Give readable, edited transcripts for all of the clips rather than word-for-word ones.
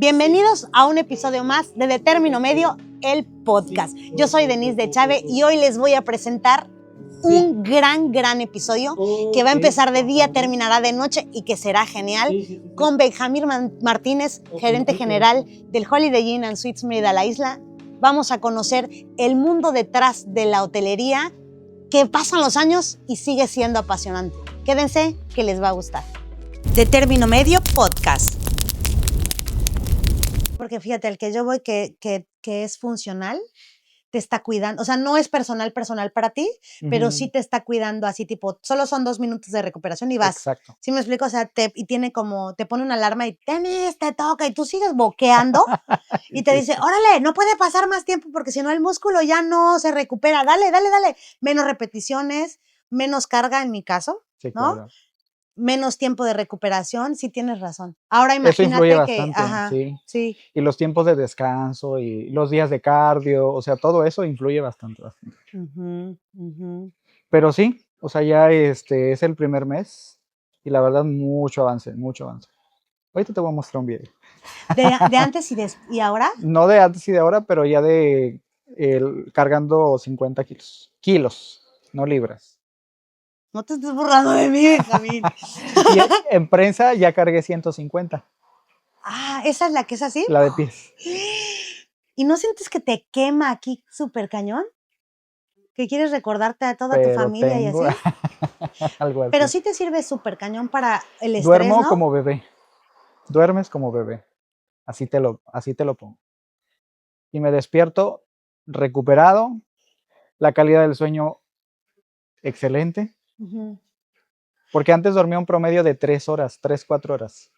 Bienvenidos a un episodio más de Término Medio, el podcast. Yo soy Denise de Chávez y hoy les voy a presentar un gran episodio que va a empezar de día, terminará de noche y que será genial con Benjamín Martínez, gerente general del Holiday Inn and Suites Mérida La Isla. Vamos a conocer el mundo detrás de la hotelería, que pasan los años y sigue siendo apasionante. Quédense que les va a gustar. De Término Medio Podcast. Porque fíjate, el que yo voy que es funcional, te está cuidando, o sea, no es personal para ti, pero sí te está cuidando así, tipo, solo son 2 minutos de recuperación y vas. Exacto. ¿Sí me explico? O sea, y tiene como, te pone una alarma y te toca, y tú sigues boqueando y te dice, órale, no puede pasar más tiempo porque si no el músculo ya no se recupera, dale. Menos repeticiones, menos carga en mi caso, Sí, ¿no? claro. Menos tiempo de recuperación, sí tienes razón. Ahora Eso influye imagínate que, bastante, sí. sí. Y los tiempos de descanso y los días de cardio, o sea, todo eso influye bastante. Pero sí, o sea, ya es el primer mes y la verdad mucho avance. Ahorita te voy a mostrar un video. De antes y ahora. No de antes y de ahora, pero ya de cargando 50 kilos. Kilos, no libras. No te estés burlando de mí, Benjamín. Y en prensa ya cargué 150. Ah, ¿esa es la que es así? La de pies. ¿Y no sientes que te quema aquí súper cañón? ¿Que quieres recordarte a toda tu Pero familia y tengo así? algo así. Pero sí te sirve súper cañón para el estrés, Duermo ¿no? como bebé. Duermes como bebé. Así te lo pongo. Y me despierto recuperado, la calidad del sueño excelente, porque antes dormía un promedio de 3 horas, 3, 4 horas,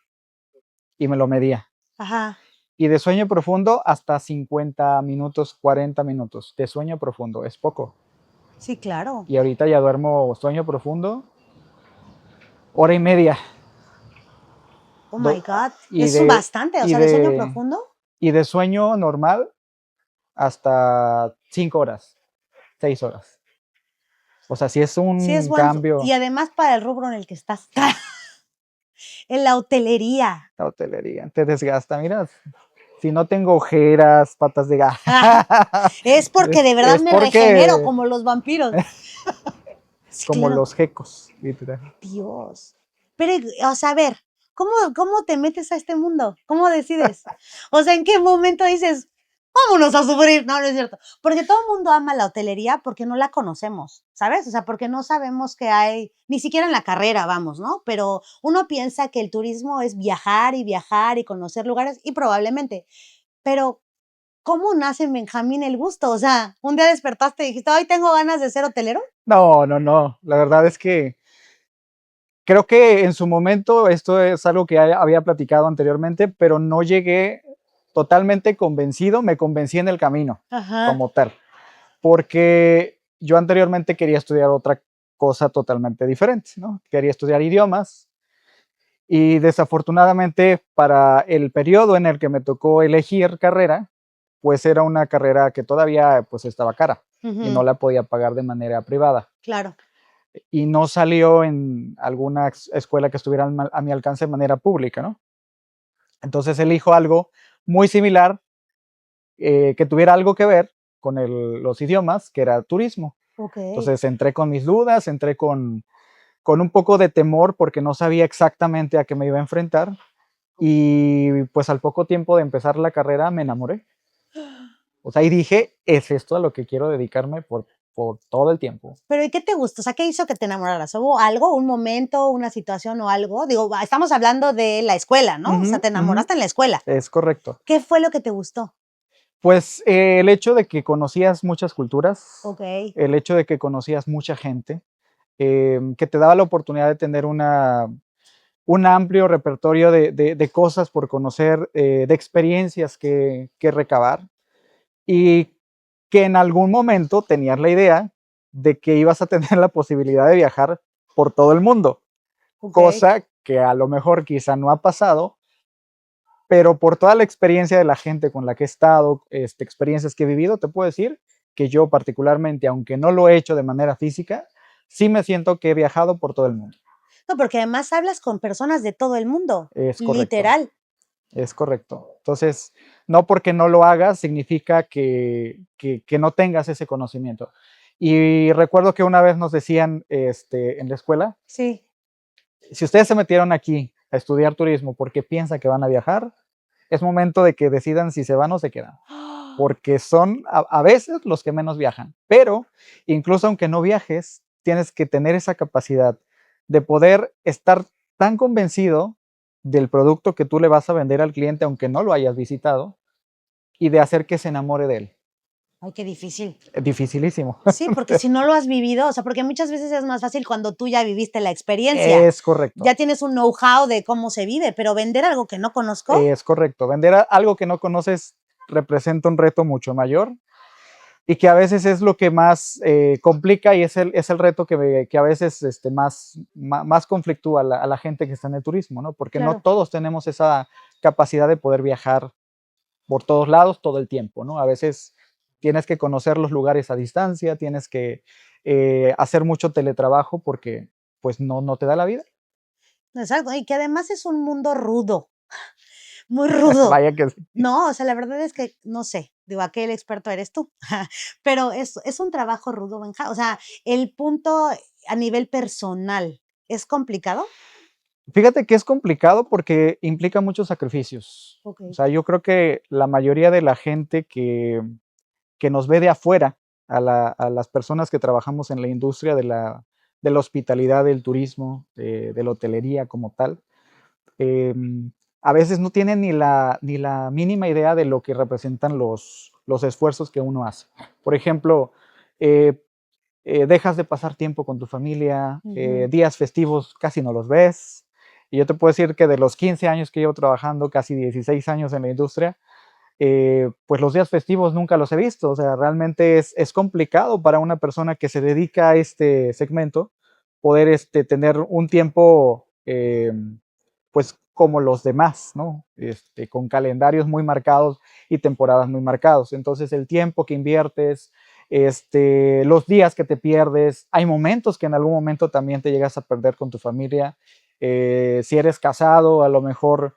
y me lo medía. Ajá. Y de sueño profundo hasta 50 minutos, 40 minutos de sueño profundo, es poco. Sí, claro. Y ahorita ya duermo sueño profundo, hora y media. Oh my God. Y Es bastante, o sea, de sueño profundo. Y de sueño normal hasta 5 horas, 6 horas. O sea, sí es un Sí, es bueno. cambio. Y además para el rubro en el que estás. En la hotelería. La hotelería te desgasta, mira, si no tengo ojeras, patas de gato. Es porque de verdad me regenero como los vampiros. Sí, como claro. los gecos, literal. Dios. Pero, o sea, a ver, ¿cómo te metes a este mundo? ¿Cómo decides? O sea, ¿en qué momento dices, vámonos a sufrir? No, no es cierto. Porque todo el mundo ama la hotelería porque no la conocemos, ¿sabes? O sea, porque no sabemos que hay, ni siquiera en la carrera, vamos, ¿no? Pero uno piensa que el turismo es viajar y conocer lugares, y probablemente. Pero, ¿cómo nace en Benjamín el gusto? O sea, un día despertaste y dijiste, hoy tengo ganas de ser hotelero. No. La verdad es que creo que en su momento esto es algo que había platicado anteriormente, pero no llegué totalmente convencido, me convencí en el camino, como tal, porque yo anteriormente quería estudiar otra cosa totalmente diferente, ¿no? Quería estudiar idiomas y desafortunadamente para el periodo en el que me tocó elegir carrera, pues era una carrera que todavía pues estaba cara y no la podía pagar de manera privada. Claro. Y no salió en alguna escuela que estuviera a mi alcance de manera pública, ¿no? Entonces elijo algo muy similar, que tuviera algo que ver con los idiomas, que era turismo. Okay. Entonces entré con mis dudas, entré con un poco de temor porque no sabía exactamente a qué me iba a enfrentar. Y pues al poco tiempo de empezar la carrera me enamoré. O sea, y dije, es esto a lo que quiero dedicarme por todo el tiempo. Pero ¿y qué te gustó? O sea, ¿qué hizo que te enamoraras? ¿Hubo algo, un momento, una situación o algo? Digo, estamos hablando de la escuela, ¿no? O sea, te enamoraste en la escuela. Es correcto. ¿Qué fue lo que te gustó? Pues el hecho de que conocías muchas culturas, Okay. el hecho de que conocías mucha gente, que te daba la oportunidad de tener un amplio repertorio de cosas por conocer, de experiencias que recabar, y que en algún momento tenías la idea de que ibas a tener la posibilidad de viajar por todo el mundo, cosa que a lo mejor quizá no ha pasado, pero por toda la experiencia de la gente con la que he estado, experiencias que he vivido, te puedo decir que yo particularmente, aunque no lo he hecho de manera física, sí me siento que he viajado por todo el mundo. No, porque además hablas con personas de todo el mundo. Es correcto. Literal. Es correcto. Entonces, no porque no lo hagas significa que no tengas ese conocimiento. Y recuerdo que una vez nos decían en la escuela, Sí. si ustedes se metieron aquí a estudiar turismo porque piensan que van a viajar, es momento de que decidan si se van o se quedan. Porque son a veces los que menos viajan. Pero incluso aunque no viajes, tienes que tener esa capacidad de poder estar tan convencido del producto que tú le vas a vender al cliente, aunque no lo hayas visitado, y de hacer que se enamore de él. Ay, qué difícil. Es dificilísimo. Sí, porque si no lo has vivido, o sea, porque muchas veces es más fácil cuando tú ya viviste la experiencia. Es correcto. Ya tienes un know-how de cómo se vive, pero vender algo que no conozco. Es correcto. Vender algo que no conoces representa un reto mucho mayor y que a veces es lo que más complica y es el reto que a veces más conflictúa a la gente que está en el turismo, ¿no? Porque Claro. no todos tenemos esa capacidad de poder viajar por todos lados todo el tiempo, ¿no? A veces tienes que conocer los lugares a distancia, tienes que hacer mucho teletrabajo porque pues no te da la vida. Exacto, y que además es un mundo rudo, muy rudo. Vaya que sí. No, o sea, la verdad es que no sé, digo, aquel experto eres tú, pero es un trabajo rudo, Benja. O sea, el punto a nivel personal, ¿es complicado? Fíjate que es complicado porque implica muchos sacrificios. Ok. O sea, yo creo que la mayoría de la gente que nos ve de afuera, a las personas que trabajamos en la industria de la hospitalidad, del turismo, de la hotelería como tal, a veces no tienen ni la mínima idea de lo que representan los esfuerzos que uno hace. Por ejemplo, eh, dejas de pasar tiempo con tu familia, Ujú. días festivos casi no los ves. Y yo te puedo decir que de los 15 años que llevo trabajando, casi 16 años en la industria, pues los días festivos nunca los he visto. O sea, realmente es complicado para una persona que se dedica a este segmento poder tener un tiempo, pues como los demás, ¿no? Con calendarios muy marcados y temporadas muy marcados. Entonces, el tiempo que inviertes, los días que te pierdes, hay momentos que en algún momento también te llegas a perder con tu familia. Si eres casado, a lo mejor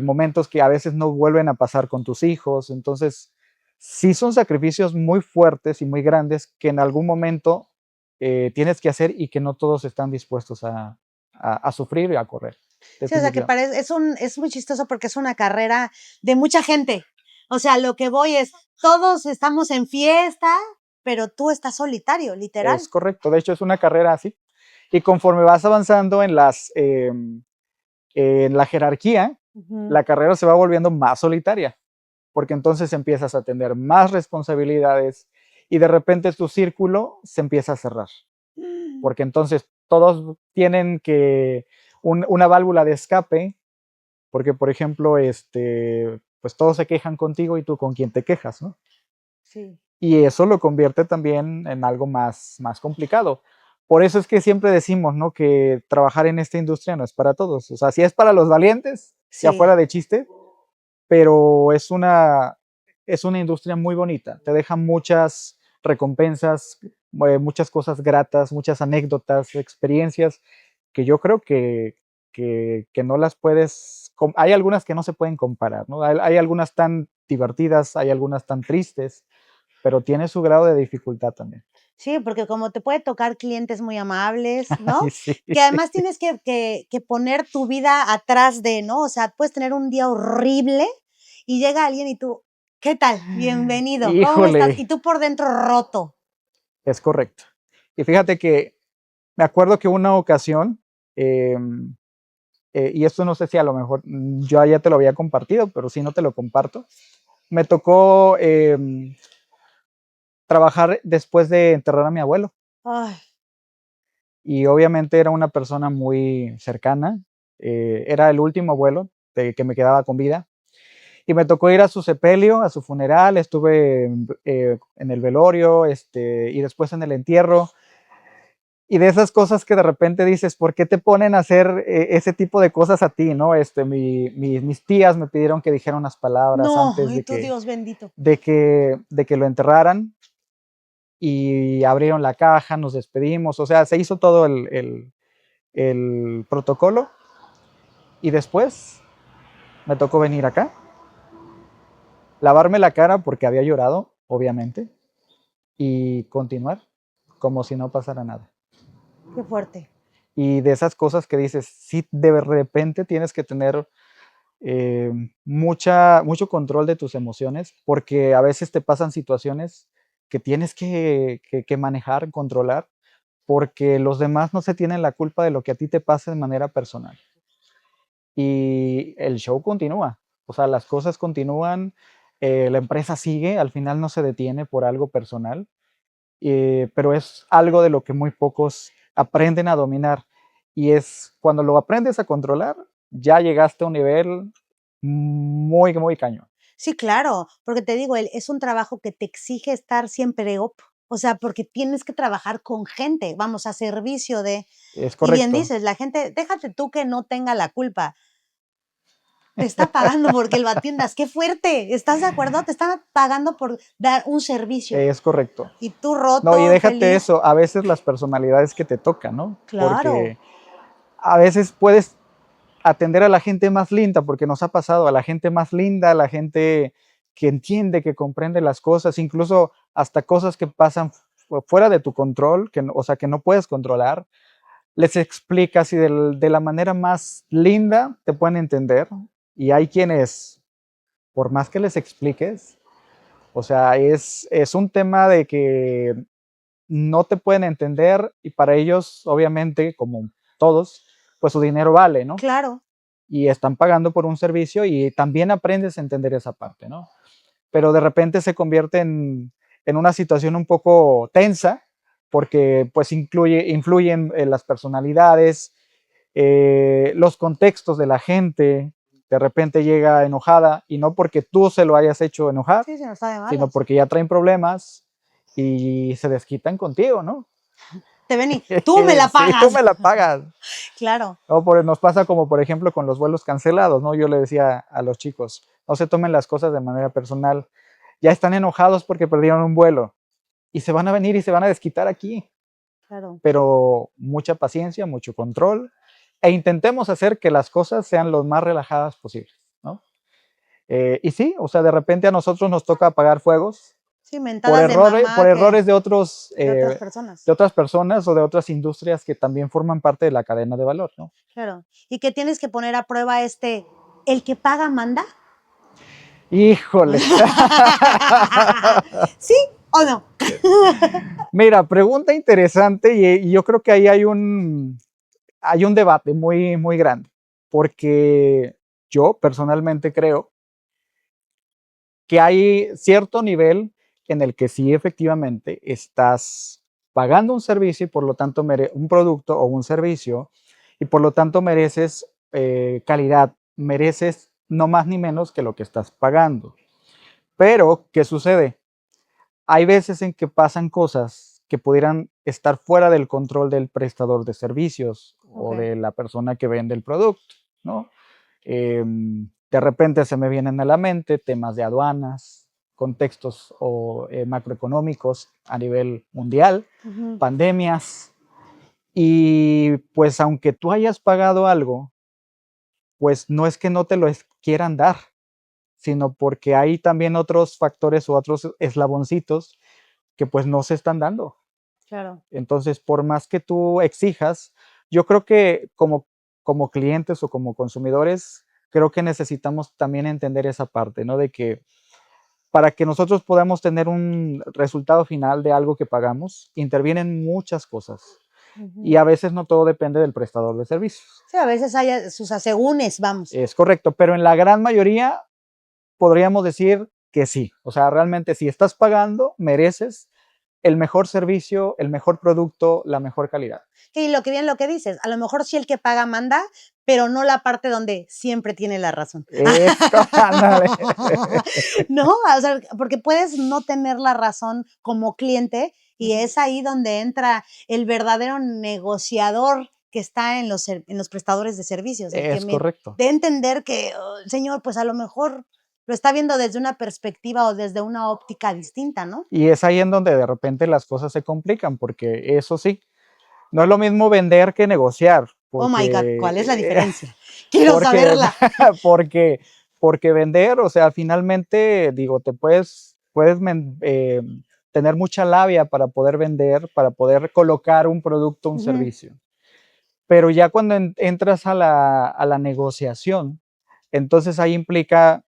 momentos que a veces no vuelven a pasar con tus hijos. Entonces, sí son sacrificios muy fuertes y muy grandes que en algún momento tienes que hacer y que no todos están dispuestos a sufrir y a correr. Sí, o sea, que Definitivamente. parece, es muy chistoso porque es una carrera de mucha gente. O sea, lo que voy es, todos estamos en fiesta, pero tú estás solitario, literal. Es correcto. De hecho, es una carrera así. Y conforme vas avanzando en la jerarquía, Ujú. la carrera se va volviendo más solitaria, porque entonces empiezas a tener más responsabilidades y de repente tu círculo se empieza a cerrar, porque entonces todos tienen que una válvula de escape, porque por ejemplo, pues todos se quejan contigo y tú con quién te quejas, ¿no? Sí. Y eso lo convierte también en algo más complicado. Por eso es que siempre decimos, ¿no? Que trabajar en esta industria no es para todos. O sea, sí es para los valientes, ya Sí. fuera de chiste, pero es una industria muy bonita. Te deja muchas recompensas, muchas cosas gratas, muchas anécdotas, experiencias que yo creo que no las puedes. Hay algunas que no se pueden comparar, ¿no? Hay algunas tan divertidas, hay algunas tan tristes, pero tiene su grado de dificultad también. Sí, porque como te puede tocar clientes muy amables, ¿no? Ay, sí. Que además tienes que poner tu vida atrás de, ¿no? O sea, puedes tener un día horrible y llega alguien y tú, ¿qué tal? Bienvenido, ¿cómo estás? Y Híjole, tú por dentro roto. es correcto. Y fíjate que me acuerdo que una ocasión, em, y esto no sé si a lo mejor yo ya te lo había compartido, pero si no te lo comparto, me tocó trabajar después de enterrar a mi abuelo. Ay, Y obviamente era una persona muy cercana, era el último abuelo que me quedaba con vida. Y me tocó ir a su sepelio, a su funeral, estuve en el velorio y después en el entierro. Y de esas cosas que de repente dices, ¿por qué te ponen a hacer ese tipo de cosas a ti, no? Mis tías me pidieron que dijera unas palabras no, antes ay, tu Dios bendito. de que lo enterraran y abrieron la caja, nos despedimos, o sea, se hizo todo el protocolo y después me tocó venir acá, lavarme la cara porque había llorado, obviamente, y continuar como si no pasara nada. Qué fuerte. Y de esas cosas que dices, sí, de repente tienes que tener mucho control de tus emociones, porque a veces te pasan situaciones que tienes que manejar, controlar, porque los demás no se tienen la culpa de lo que a ti te pasa de manera personal. Y el show continúa, o sea, las cosas continúan, la empresa sigue, al final no se detiene por algo personal, pero es algo de lo que muy pocos aprenden a dominar. Y es cuando lo aprendes a controlar, ya llegaste a un nivel muy, muy cañón. Sí, claro, porque te digo, es un trabajo que te exige estar siempre up, o sea, porque tienes que trabajar con gente, vamos, a servicio de, Es y bien correcto. dices, la gente, déjate tú que no tenga la culpa, te está pagando porque lo atiendas, qué fuerte, ¿estás de acuerdo? Te están pagando por dar un servicio Es correcto. y tú No, y roto, déjate infeliz, eso, a veces las personalidades que te tocan, ¿no? claro, Porque a veces puedes atender a la gente más linda, porque nos ha pasado, a la gente más linda, a la gente que entiende, que comprende las cosas, incluso hasta cosas que pasan fuera de tu control, que, o sea, que no puedes controlar, les explicas y de la manera más linda te pueden entender. Y hay quienes, por más que les expliques, o sea, es un tema de que no te pueden entender y para ellos, obviamente, como todos, pues su dinero vale, ¿no? claro, Y están pagando por un servicio y también aprendes a entender esa parte, ¿no? Pero de repente se convierte en una situación un poco tensa porque pues influyen las personalidades, los contextos de la gente, de repente llega enojada y no porque tú se lo hayas hecho enojar, sí, sí, no está de sino malas. porque ya traen problemas y se desquitan contigo, ¿no? Te ven y tú me la Sí, tú pagas, me la pagas. claro, O nos pasa como por ejemplo con los vuelos cancelados, ¿no? Yo le decía a los chicos, no se tomen las cosas de manera personal. Ya están enojados porque perdieron un vuelo y se van a venir y se van a desquitar aquí. claro. Pero mucha paciencia, mucho control e intentemos hacer que las cosas sean lo más relajadas posibles, ¿no? Y sí, o sea, de repente a nosotros nos toca apagar fuegos Sí, mentadas de por mamá que errores de otras de personas. otras personas o de otras industrias que también forman parte de la cadena de valor, ¿no? Claro. Y que tienes que poner a prueba ¿el que paga manda? Híjole. ¿Sí o no? Mira, pregunta interesante y yo creo que ahí hay un debate muy, muy grande, porque yo personalmente creo que hay cierto nivel en el que sí efectivamente estás pagando un servicio y por lo tanto un producto o un servicio y por lo tanto mereces calidad, mereces no más ni menos que lo que estás pagando. Pero, ¿qué sucede? Hay veces en que pasan cosas que pudieran estar fuera del control del prestador de servicios o Ok. de la persona que vende el producto, ¿no? De repente se me vienen a la mente temas de aduanas, contextos macroeconómicos a nivel mundial, Ujú, pandemias, y pues aunque tú hayas pagado algo, pues no es que no te lo quieran dar, sino porque hay también otros factores o otros eslaboncitos que pues no se están dando. claro. Entonces, por más que tú exijas, yo creo que como clientes o como consumidores, creo que necesitamos también entender esa parte, ¿no? De que para que nosotros podamos tener un resultado final de algo que pagamos, intervienen muchas cosas y Ujú. a veces no todo depende del prestador de servicios. Sí, a veces hay sus asegúnes, vamos. Es correcto, pero en la gran mayoría podríamos decir que sí. O sea, realmente si estás pagando, mereces el mejor servicio, el mejor producto, la mejor calidad. Y lo que dices, a lo mejor sí el que paga manda, pero no la parte donde siempre tiene la razón. Eso, ándale. No, o sea, porque puedes no tener la razón como cliente y es ahí donde entra el verdadero negociador que está en los prestadores de servicios, el que Es me correcto. dé a entender que, oh, señor, pues a lo mejor lo está viendo desde una perspectiva o desde una óptica distinta, ¿no? Y es ahí en donde de repente las cosas se complican, porque eso sí, no es lo mismo vender que negociar. Oh my God, ¿cuál es la porque, diferencia? Quiero porque, saberla. porque, porque vender, o sea, finalmente, digo, tener mucha labia para poder vender, para poder colocar un producto, un Ujú, servicio. Pero ya cuando entras a la negociación, entonces ahí implica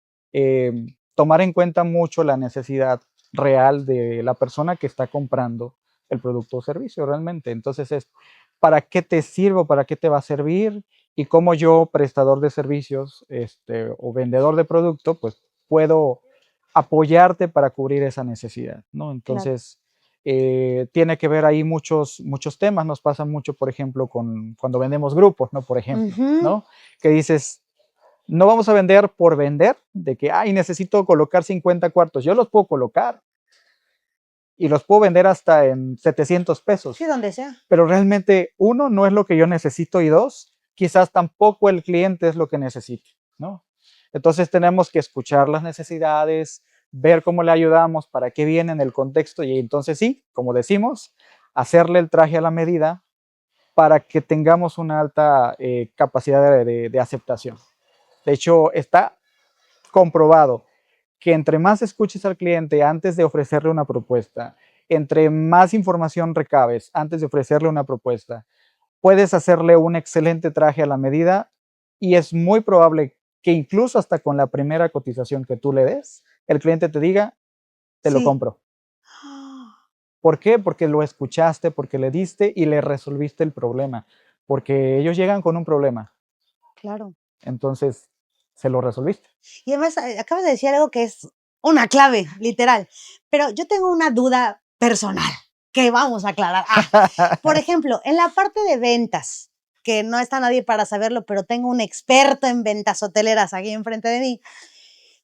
tomar en cuenta mucho la necesidad real de la persona que está comprando el producto o servicio realmente. Entonces es, ¿para qué te sirvo? ¿Para qué te va a servir? Y cómo yo, prestador de servicios o vendedor de producto, pues puedo apoyarte para cubrir esa necesidad, ¿no? claro. Entonces, tiene que ver ahí muchos temas. Nos pasa mucho, por ejemplo, cuando vendemos grupos, ¿no? Por ejemplo, Ujú, ¿no? Que dices, no vamos a vender por vender, de que, ay, necesito colocar 50 cuartos. Yo los puedo colocar y los puedo vender hasta en 700 sí, pesos, donde sea. pero realmente, uno, no es lo que yo necesito y dos, quizás tampoco el cliente es lo que necesite, ¿no? Entonces tenemos que escuchar las necesidades, ver cómo le ayudamos, para qué viene en el contexto y entonces sí, como decimos, hacerle el traje a la medida para que tengamos una alta capacidad de aceptación. De hecho, está comprobado que entre más escuches al cliente antes de ofrecerle una propuesta, entre más información recabes antes de ofrecerle una propuesta, puedes hacerle un excelente traje a la medida y es muy probable que incluso hasta con la primera cotización que tú le des, el cliente te diga, te lo Sí. compro. ¿Por qué? Porque lo escuchaste, porque le diste y le resolviste el problema. Porque ellos llegan con un problema, Claro. entonces se lo resolviste. Y además, acabas de decir algo que es una clave, literal. Pero yo tengo una duda personal que vamos a aclarar. Por ejemplo, en la parte de ventas, que no está nadie para saberlo, pero tengo un experto en ventas hoteleras aquí enfrente de mí.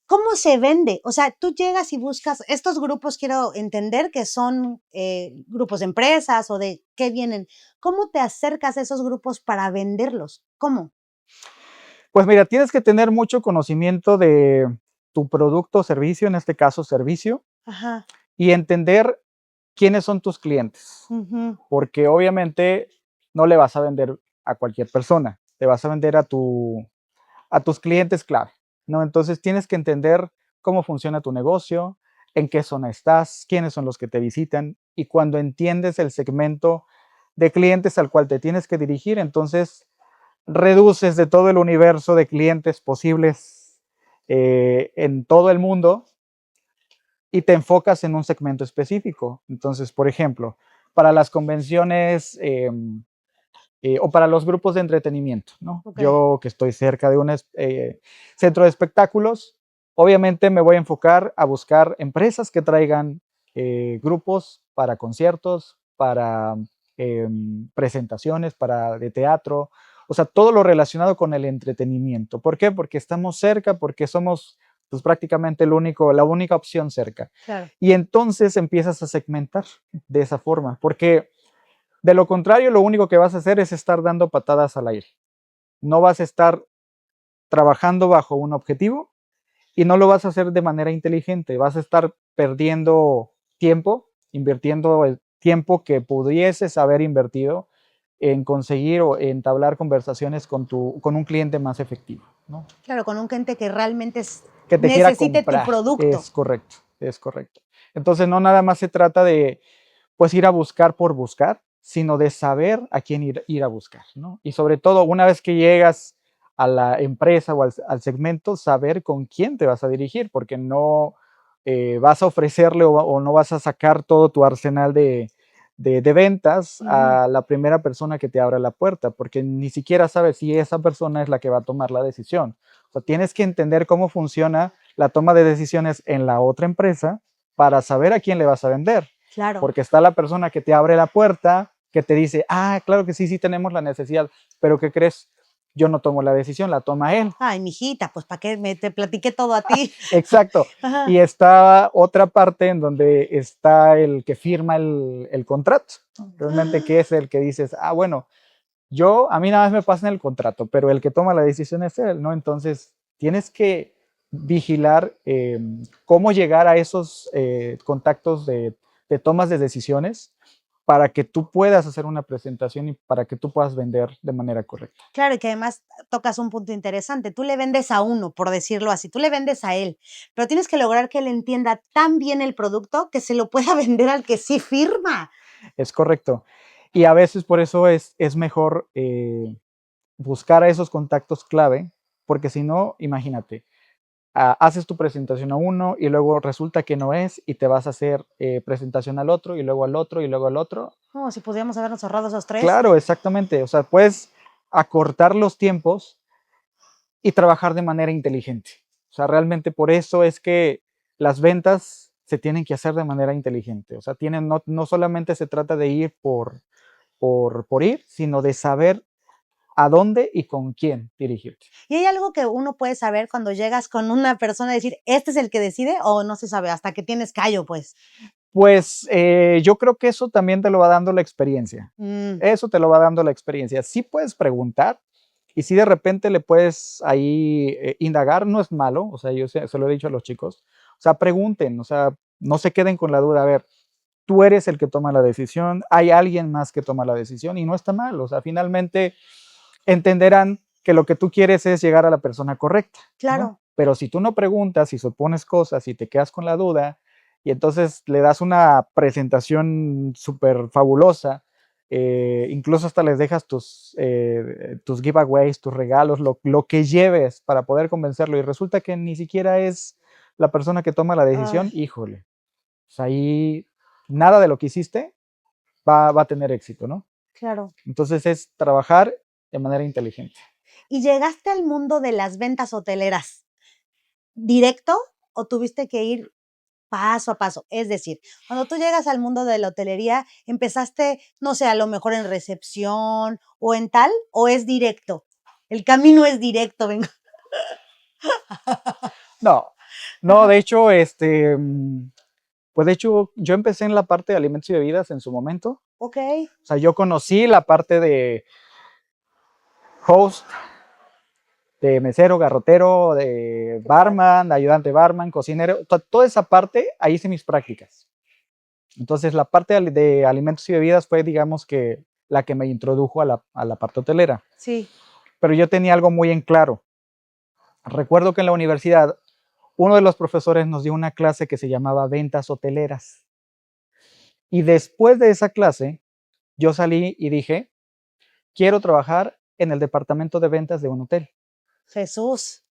¿Cómo se vende? O sea, tú llegas y buscas estos grupos, quiero entender que son grupos de empresas o de qué vienen. ¿Cómo te acercas a esos grupos para venderlos? ¿Cómo? Pues mira, tienes que tener mucho conocimiento de tu producto o servicio, en este caso servicio, Ajá. y entender quiénes son tus clientes, Ujú, porque obviamente no le vas a vender a cualquier persona, te vas a vender a tus clientes clave, ¿no? Entonces tienes que entender cómo funciona tu negocio, en qué zona estás, quiénes son los que te visitan, y cuando entiendes el segmento de clientes al cual te tienes que dirigir, entonces reduces de todo el universo de clientes posibles en todo el mundo y te enfocas en un segmento específico. Entonces, por ejemplo, para las convenciones o para los grupos de entretenimiento, ¿no? ok. Yo que estoy cerca de un centro de espectáculos, obviamente me voy a enfocar a buscar empresas que traigan grupos para conciertos, para presentaciones, para de teatro, o sea, todo lo relacionado con el entretenimiento. ¿Por qué? Porque estamos cerca, porque somos pues prácticamente la única opción cerca. Claro. Y entonces empiezas a segmentar de esa forma, porque de lo contrario, lo único que vas a hacer es estar dando patadas al aire. No vas a estar trabajando bajo un objetivo y no lo vas a hacer de manera inteligente. Vas a estar perdiendo tiempo, invirtiendo el tiempo que pudieses haber invertido en conseguir o entablar conversaciones con un cliente más efectivo, ¿no? Claro, con un cliente que realmente Que te quiera necesite tu comprar. producto. Es correcto, es correcto. Entonces, no nada más se trata de pues ir a buscar por buscar, sino de saber a quién ir a buscar, ¿no? Y sobre todo, una vez que llegas a la empresa o al segmento, saber con quién te vas a dirigir, porque no vas a ofrecerle o no vas a sacar todo tu arsenal de ventas Ujú, a la primera persona que te abra la puerta, porque ni siquiera sabes si esa persona es la que va a tomar la decisión. O sea, tienes que entender cómo funciona la toma de decisiones en la otra empresa para saber a quién le vas a vender. claro. Porque está la persona que te abre la puerta, que te dice, ah, claro que sí, sí tenemos la necesidad, pero ¿qué crees? Yo no tomo la decisión, la toma él. Ay, mijita, pues para qué te platiqué todo a ti. Exacto. Y Ajá. está otra parte en donde está el que firma el contrato. Realmente, que es el que dices, ah, bueno, a mí nada más me pasa en el contrato, pero el que toma la decisión es él, ¿no? Entonces, tienes que vigilar cómo llegar a esos contactos de tomas de decisiones para que tú puedas hacer una presentación y para que tú puedas vender de manera correcta. Claro, y que además tocas un punto interesante. Tú le vendes a uno, por decirlo así, tú le vendes a él, pero tienes que lograr que él entienda tan bien el producto que se lo pueda vender al que sí firma. Es correcto. Y a veces por eso es mejor buscar a esos contactos clave, porque si no, imagínate, haces tu presentación a uno y luego resulta que no es y te vas a hacer presentación al otro y luego al otro y luego al otro. No, si pudiéramos habernos ahorrado esos 3. Claro, exactamente. O sea, puedes acortar los tiempos y trabajar de manera inteligente. O sea, realmente por eso es que las ventas se tienen que hacer de manera inteligente. O sea, no solamente se trata de ir por ir, sino de saber a dónde y con quién dirigirte. ¿Y hay algo que uno puede saber cuando llegas con una persona, decir, este es el que decide, o no se sabe hasta que tienes callo, pues? Pues yo creo que eso también te lo va dando la experiencia. Eso te lo va dando la experiencia. Sí puedes preguntar y si de repente le puedes ahí indagar, no es malo. O sea, yo se lo he dicho a los chicos. O sea, pregunten, o sea, no se queden con la duda. A ver, tú eres el que toma la decisión, hay alguien más que toma la decisión y no está mal. O sea, finalmente entenderán que lo que tú quieres es llegar a la persona correcta. Claro. ¿No? Pero si tú no preguntas, si supones cosas y te quedas con la duda y entonces le das una presentación súper fabulosa, incluso hasta les dejas tus giveaways, tus regalos, lo que lleves para poder convencerlo y resulta que ni siquiera es la persona que toma la decisión, híjole, pues ahí nada de lo que hiciste va a tener éxito, ¿no? Claro. Entonces es trabajar de manera inteligente. ¿Y llegaste al mundo de las ventas hoteleras directo o tuviste que ir paso a paso? Es decir, cuando tú llegas al mundo de la hotelería, ¿empezaste, no sé, a lo mejor en recepción o en tal, o es directo? El camino es directo, venga. No, de hecho, pues de hecho, yo empecé en la parte de alimentos y bebidas en su momento. Ok. O sea, yo conocí la parte de host, de mesero, garrotero, de barman, de ayudante barman, cocinero, toda esa parte, ahí hice mis prácticas. Entonces, la parte de alimentos y bebidas fue, digamos que, la que me introdujo a la parte hotelera. Sí. Pero yo tenía algo muy en claro. Recuerdo que en la universidad, uno de los profesores nos dio una clase que se llamaba ventas hoteleras. Y después de esa clase, yo salí y dije, quiero trabajar en el departamento de ventas de un hotel. Jesús.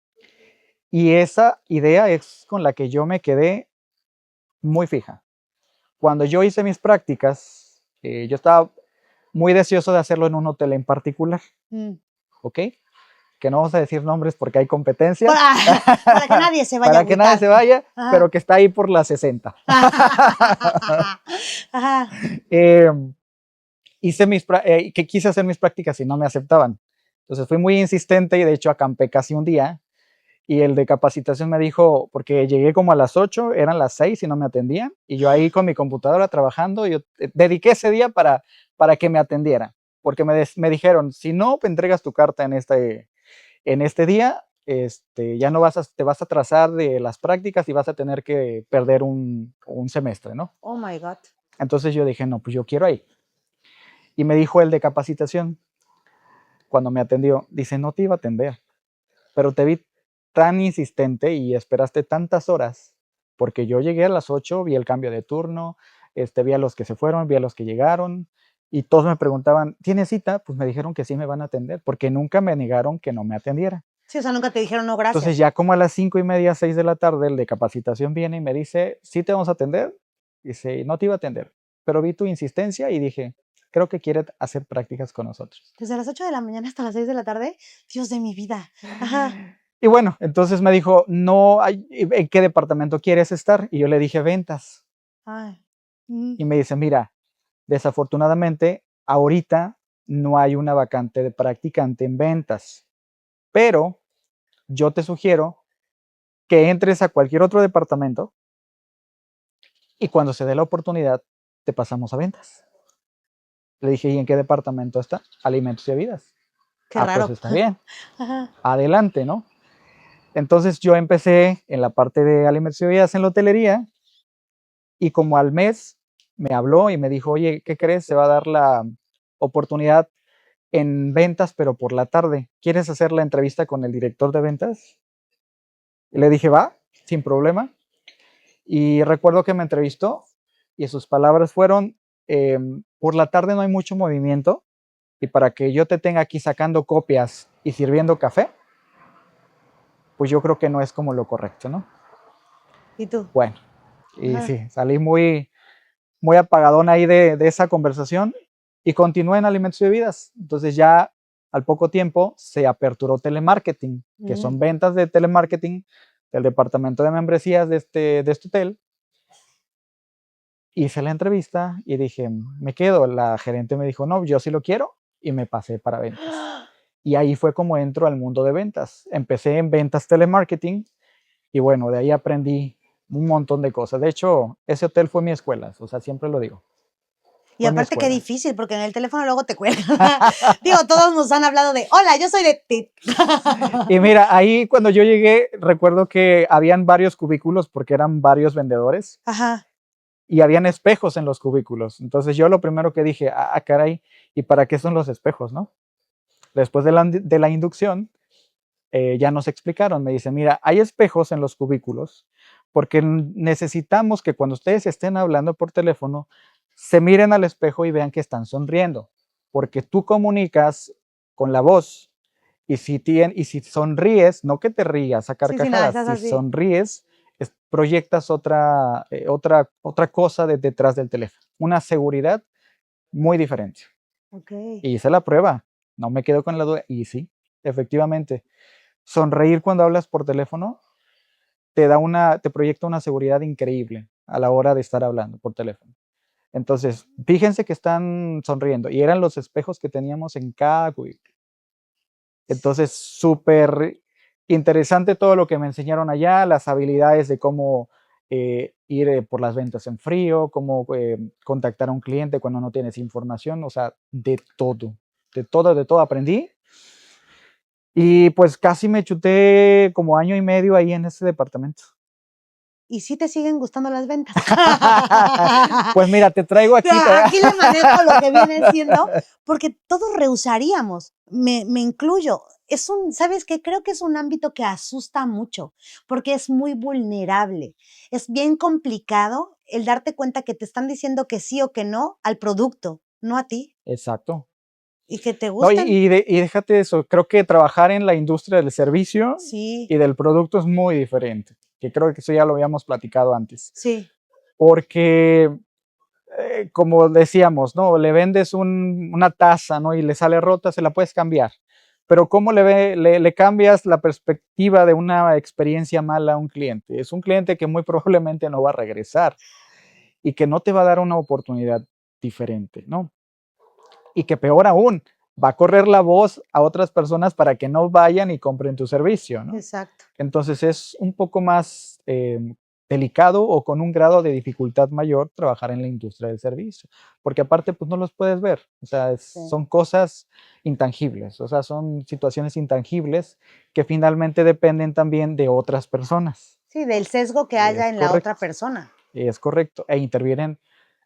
Y esa idea es con la que yo me quedé muy fija. Cuando yo hice mis prácticas, yo estaba muy deseoso de hacerlo en un hotel en particular. ¿Ok? Que no vamos a decir nombres porque hay competencia. Para que nadie se vaya. Para que nadie se vaya, ajá, pero que está ahí por la 60. Ajá. Que quise hacer mis prácticas y no me aceptaban. Entonces fui muy insistente y de hecho acampé casi un día y el de capacitación me dijo, porque llegué como a las 8, eran las 6 y no me atendían y yo ahí con mi computadora trabajando, yo dediqué ese día para que me atendieran, porque me dijeron, si no entregas tu carta en este día, ya no te vas a atrasar de las prácticas y vas a tener que perder un semestre, ¿no? Oh my God. Entonces yo dije, no, pues yo quiero ir. Y me dijo el de capacitación, cuando me atendió, dice, no te iba a atender, pero te vi tan insistente y esperaste tantas horas, porque yo llegué a las 8, vi el cambio de turno, vi a los que se fueron, vi a los que llegaron, y todos me preguntaban, ¿tienes cita? Pues me dijeron que sí me van a atender, porque nunca me negaron que no me atendiera. Sí, o sea, nunca te dijeron no, gracias. Entonces ya como a las 5:30, 6 de la tarde, el de capacitación viene y me dice, ¿sí te vamos a atender? Dice, no te iba a atender, pero vi tu insistencia y dije, creo que quiere hacer prácticas con nosotros. Desde las 8 de la mañana hasta las 6 de la tarde, Dios de mi vida. Ajá. Y bueno, entonces me dijo, ¿en qué departamento quieres estar? Y yo le dije, ventas. Ay. Y me dice, mira, desafortunadamente, ahorita no hay una vacante de practicante en ventas, pero yo te sugiero que entres a cualquier otro departamento y cuando se dé la oportunidad, te pasamos a ventas. Le dije, ¿y en qué departamento está? Alimentos y bebidas. Qué raro. Pues está bien. Ajá. Adelante, ¿no? Entonces yo empecé en la parte de alimentos y bebidas en la hotelería y como al mes me habló y me dijo, oye, ¿qué crees? Se va a dar la oportunidad en ventas, pero por la tarde. ¿Quieres hacer la entrevista con el director de ventas? Y le dije, va, sin problema. Y recuerdo que me entrevistó y sus palabras fueron, por la tarde no hay mucho movimiento y para que yo te tenga aquí sacando copias y sirviendo café, pues yo creo que no es como lo correcto, ¿no? ¿Y tú? Bueno, y Ajá. sí, salí muy, muy apagadón ahí de esa conversación y continué en alimentos y bebidas. Entonces ya al poco tiempo se aperturó telemarketing, que son ventas de telemarketing del departamento de membresías de este hotel. Hice la entrevista y dije, me quedo. La gerente me dijo, no, yo sí lo quiero y me pasé para ventas. Y ahí fue como entro al mundo de ventas. Empecé en ventas telemarketing y bueno, de ahí aprendí un montón de cosas. De hecho, ese hotel fue mi escuela, o sea, siempre lo digo. Y Fue mi aparte qué escuela. difícil, porque en el teléfono luego te cuelgan. Digo, todos nos han hablado de, hola, yo soy de ti. Y mira, ahí cuando yo llegué, recuerdo que habían varios cubículos porque eran varios vendedores Ajá. y habían espejos en los cubículos. Entonces yo lo primero que dije, ah, caray, ¿y para qué son los espejos, no? Después de la inducción, ya nos explicaron, me dicen, mira, hay espejos en los cubículos porque necesitamos que cuando ustedes estén hablando por teléfono, se miren al espejo y vean que están sonriendo, porque tú comunicas con la voz y si sonríes, no que te rías a Sí, sí, nada, carcajadas, estás si así. sonríes, proyectas otra cosa detrás del teléfono, una seguridad muy diferente. Ok. Y hice la prueba, no me quedo con la duda, y sí, efectivamente, sonreír cuando hablas por teléfono te proyecta una seguridad increíble a la hora de estar hablando por teléfono. Entonces, fíjense que están sonriendo y eran los espejos que teníamos en cada cubículo. Entonces, súper interesante todo lo que me enseñaron allá, las habilidades de cómo ir por las ventas en frío, cómo contactar a un cliente cuando no tienes información, o sea, de todo aprendí. Y pues casi me chuté como año y medio ahí en ese departamento. ¿Y sí te siguen gustando las ventas? Pues mira, te traigo aquí. Aquí le manejo lo que viene siendo, porque todos rehusaríamos, me incluyo. ¿Sabes qué? Creo que es un ámbito que asusta mucho, porque es muy vulnerable. Es bien complicado el darte cuenta que te están diciendo que sí o que no al producto, no a ti, Exacto. y que te No, gustan. y déjate eso, creo que trabajar en la industria del servicio Sí, y del producto es muy diferente, que creo que eso ya lo habíamos platicado antes, sí, porque como decíamos, ¿no? Le vendes una taza, ¿no? Y le sale rota, se la puedes cambiar, pero ¿cómo le cambias la perspectiva de una experiencia mala a un cliente? Es un cliente que muy probablemente no va a regresar y que no te va a dar una oportunidad diferente, ¿no? Y que peor aún, va a correr la voz a otras personas para que no vayan y compren tu servicio, ¿no? exacto. Entonces es un poco más delicado o con un grado de dificultad mayor trabajar en la industria del servicio, porque aparte pues no los puedes ver, o sea, Sí. son cosas intangibles, o sea, son situaciones intangibles que finalmente dependen también de otras personas. Sí, del sesgo que haya Es en la otra correcto, persona. es correcto, e intervienen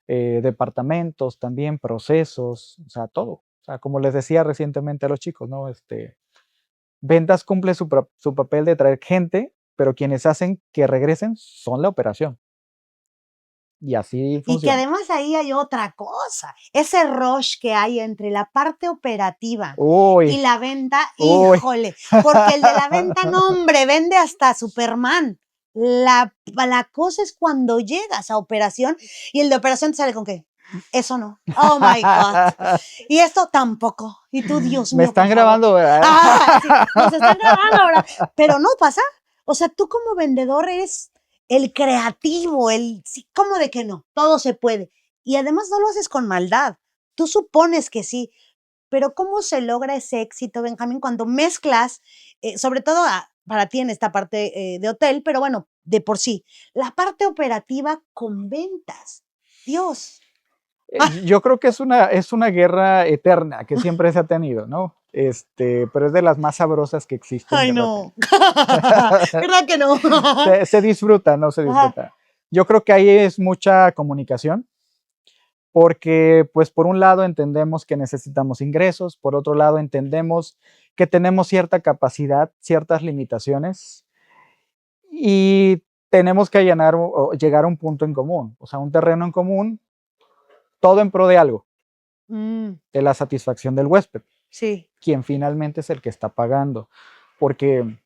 departamentos también, procesos, o sea, todo. O sea, como les decía recientemente a los chicos, ¿no? Ventas cumple su papel de traer gente, pero quienes hacen que regresen son la operación. Y así Y que funciona. además ahí hay otra cosa, ese rush que hay entre la parte operativa y Uy, la venta, uy. híjole, porque el de la venta, no hombre, vende hasta Superman. La cosa es cuando llegas a operación y el de operación te sale con qué, eso no, oh my God, y esto tampoco, y tú, Dios Me mío, por están favor. grabando, ¿verdad? Ah, sí, nos están grabando ahora, pero no pasa, o sea, tú como vendedor eres el creativo, sí, ¿cómo de que no? Todo se puede. Y además no lo haces con maldad. Tú supones que sí, pero ¿cómo se logra ese éxito, Benjamín, cuando mezclas, sobre todo para ti en esta parte de hotel, pero bueno, de por sí, la parte operativa con ventas? Dios. Yo creo que es una guerra eterna que siempre se ha tenido, ¿no? Pero es de las más sabrosas que existen, Ay, ¿verdad? no. ¿Verdad que no? Se disfruta, ¿no? Se Ajá. disfruta. Yo creo que ahí es mucha comunicación. porque pues por un lado entendemos que necesitamos ingresos, por otro lado entendemos que tenemos cierta capacidad, ciertas limitaciones y tenemos que llegar a un punto en común, o sea, un terreno en común, todo en pro de algo, de la satisfacción del huésped, Sí. quien finalmente es el que está pagando, porque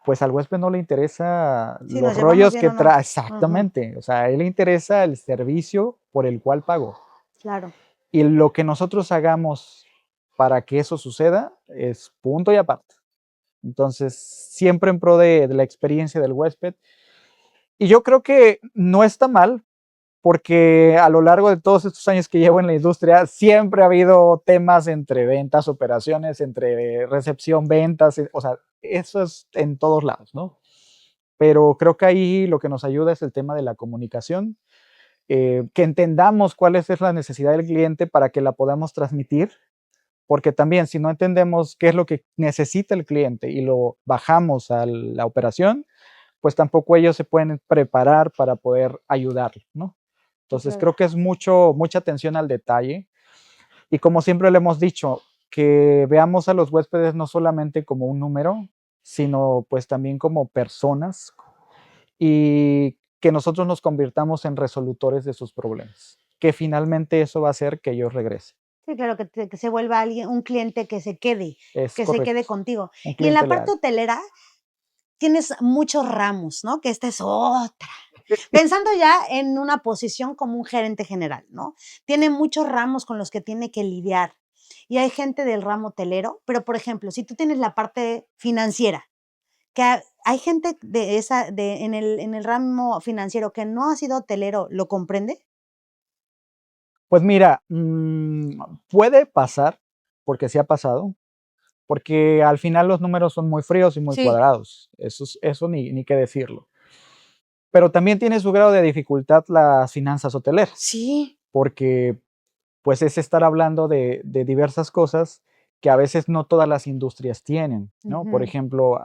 pues al huésped no le interesa Sí, los nos llevamos rollos bien que o no. trae, exactamente, o sea, a él le interesa el servicio por el cual pagó. Claro. Y lo que nosotros hagamos para que eso suceda es punto y aparte. Entonces, siempre en pro de la experiencia del huésped. Y yo creo que no está mal, porque a lo largo de todos estos años que llevo en la industria, siempre ha habido temas entre ventas, operaciones, entre recepción, ventas, o sea, eso es en todos lados, ¿no? Pero creo que ahí lo que nos ayuda es el tema de la comunicación, que entendamos cuál es la necesidad del cliente para que la podamos transmitir, porque también si no entendemos qué es lo que necesita el cliente y lo bajamos a la operación, pues tampoco ellos se pueden preparar para poder ayudarlo, ¿no? Entonces Claro. creo que es mucha atención al detalle y como siempre le hemos dicho, que veamos a los huéspedes no solamente como un número, sino pues también como personas y que nosotros nos convirtamos en resolutores de sus problemas, que finalmente eso va a hacer que ellos regresen. Sí, claro, que se vuelva alguien, un cliente Es que se quede correcto, contigo. un Y en cliente la parte leal. hotelera tienes muchos ramos, ¿no? Que esta es otra. Pensando ya en una posición como un gerente general, ¿no? Tiene muchos ramos con los que tiene que lidiar. Y hay gente del ramo hotelero, pero por ejemplo, si tú tienes la parte financiera, hay gente en el ramo financiero que no ha sido hotelero, ¿lo comprende? Pues mira, puede pasar, porque sí ha pasado, porque al final los números son muy fríos y muy Sí. cuadrados, eso ni qué decirlo. Pero también tiene su grado de dificultad las finanzas hoteleras, Sí. porque pues es estar hablando de diversas cosas que a veces no todas las industrias tienen, ¿no? Por Ujú. ejemplo,